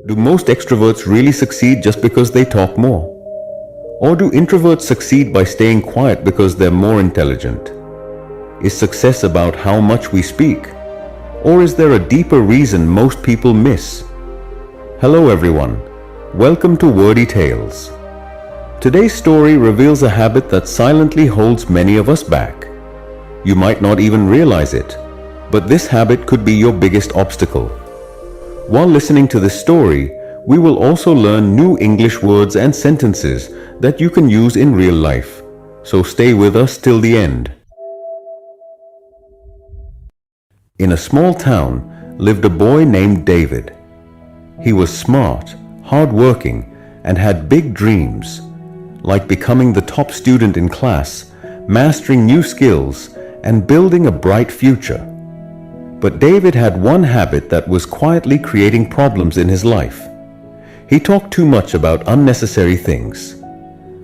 Do most extroverts really succeed just because they talk more? Or do introverts succeed by staying quiet because they're more intelligent? Is success about how much we speak? Or is there a deeper reason most people miss? Hello everyone, welcome to Wordy Tales. Today's story reveals a habit that silently holds many of us back. You might not even realize it, but this habit could be your biggest obstacle. While listening to this story, we will also learn new English words and sentences that you can use in real life. So stay with us till the end. In a small town lived a boy named David. He was smart, hardworking, and had big dreams, like becoming the top student in class, mastering new skills, and building a bright future. But David had one habit that was quietly creating problems in his life. He talked too much about unnecessary things.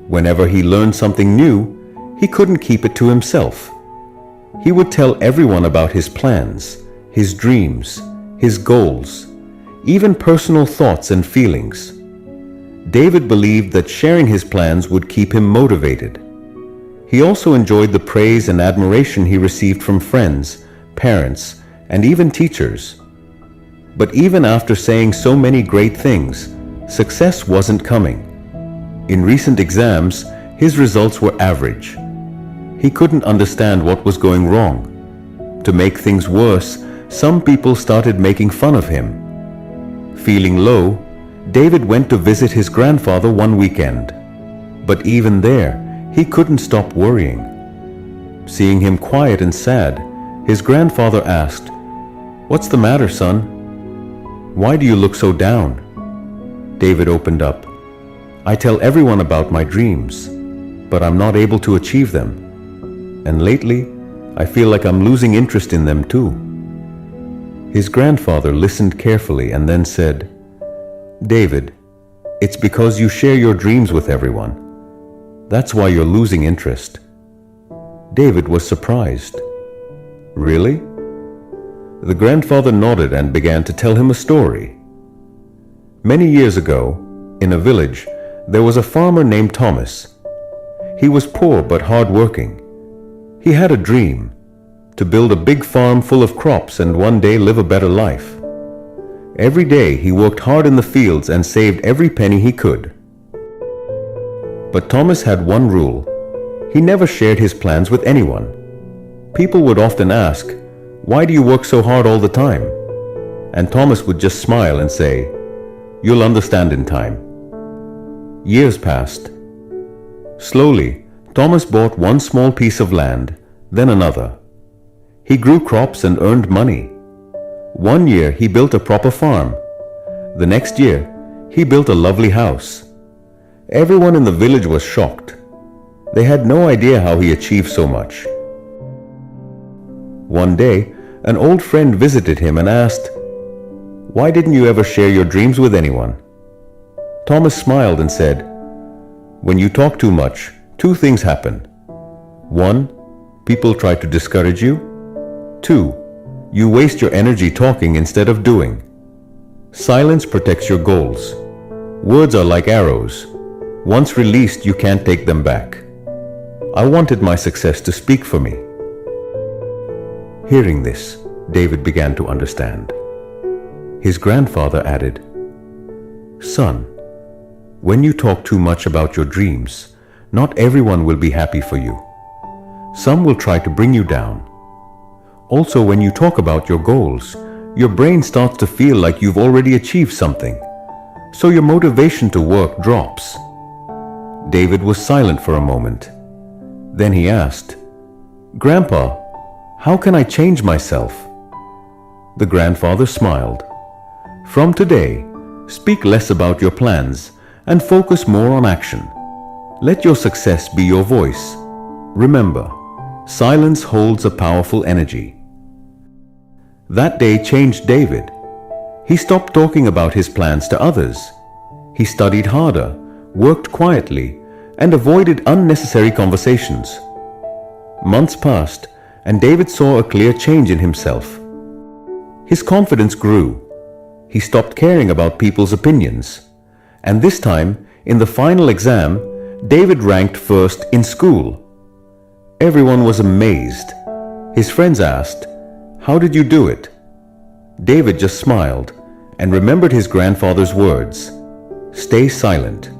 Whenever he learned something new, he couldn't keep it to himself. He would tell everyone about his plans, his dreams, his goals, even personal thoughts and feelings. David believed that sharing his plans would keep him motivated. He also enjoyed the praise and admiration he received from friends, parents, and even teachers. But even after saying so many great things, success wasn't coming. In recent exams, his results were average. He couldn't understand what was going wrong. To make things worse, some people started making fun of him. Feeling low, David went to visit his grandfather one weekend. But even there, he couldn't stop worrying. Seeing him quiet and sad, his grandfather asked, "What's the matter, son? Why do you look so down?" David opened up. "I tell everyone about my dreams, but I'm not able to achieve them. And lately, I feel like I'm losing interest in them too." His grandfather listened carefully and then said, "David, it's because you share your dreams with everyone. That's why you're losing interest." David was surprised. "Really?" The grandfather nodded and began to tell him a story. Many years ago, in a village, there was a farmer named Thomas. He was poor but hardworking. He had a dream, to build a big farm full of crops and one day live a better life. Every day he worked hard in the fields and saved every penny he could. But Thomas had one rule. He never shared his plans with anyone. People would often ask, "Why do you work so hard all the time?" And Thomas would just smile and say, "You'll understand in time." Years passed. Slowly, Thomas bought one small piece of land, then another. He grew crops and earned money. One year he built a proper farm. The next year, he built a lovely house. Everyone in the village was shocked. They had no idea how he achieved so much. One day, an old friend visited him and asked, "Why didn't you ever share your dreams with anyone?" Thomas smiled and said, "When you talk too much, two things happen. One, people try to discourage you. Two, you waste your energy talking instead of doing. Silence protects your goals. Words are like arrows. Once released, you can't take them back. I wanted my success to speak for me." Hearing this, David began to understand. His grandfather added, "Son, when you talk too much about your dreams, not everyone will be happy for you. Some will try to bring you down. Also, when you talk about your goals, your brain starts to feel like you've already achieved something, so your motivation to work drops." David was silent for a moment. Then he asked, "Grandpa, how can I change myself?" The grandfather smiled. "From today, speak less about your plans and focus more on action. Let your success be your voice. Remember, silence holds a powerful energy." That day changed David. He stopped talking about his plans to others. He studied harder, worked quietly, and avoided unnecessary conversations. Months passed, and David saw a clear change in himself. His confidence grew. He stopped caring about people's opinions. And this time, in the final exam, David ranked first in school. Everyone was amazed. His friends asked, "How did you do it?" David just smiled and remembered his grandfather's words, "Stay silent.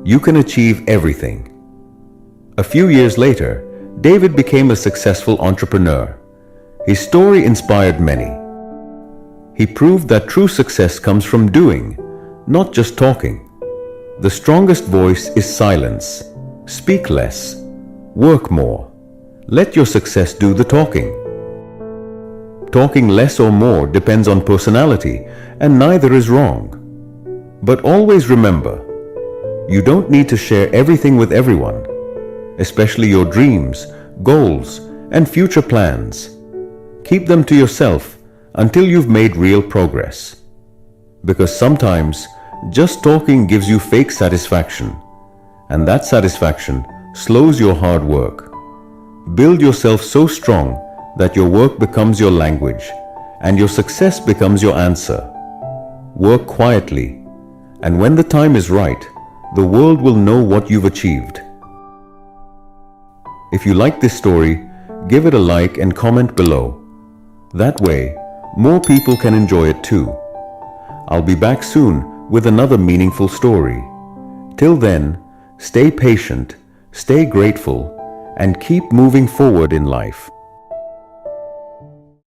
You can achieve everything." A few years later, David became a successful entrepreneur. His story inspired many. He proved that true success comes from doing, not just talking. The strongest voice is silence. Speak less. Work more. Let your success do the talking. Talking less or more depends on personality, and neither is wrong. But always remember, you don't need to share everything with everyone, especially your dreams, goals, and future plans. Keep them to yourself until you've made real progress. Because sometimes just talking gives you fake satisfaction, and that satisfaction slows your hard work. Build yourself so strong that your work becomes your language and your success becomes your answer. Work quietly, and when the time is right, the world will know what you've achieved. If you like this story, give it a like and comment below. That way, more people can enjoy it too. I'll be back soon with another meaningful story. Till then, stay patient, stay grateful, and keep moving forward in life.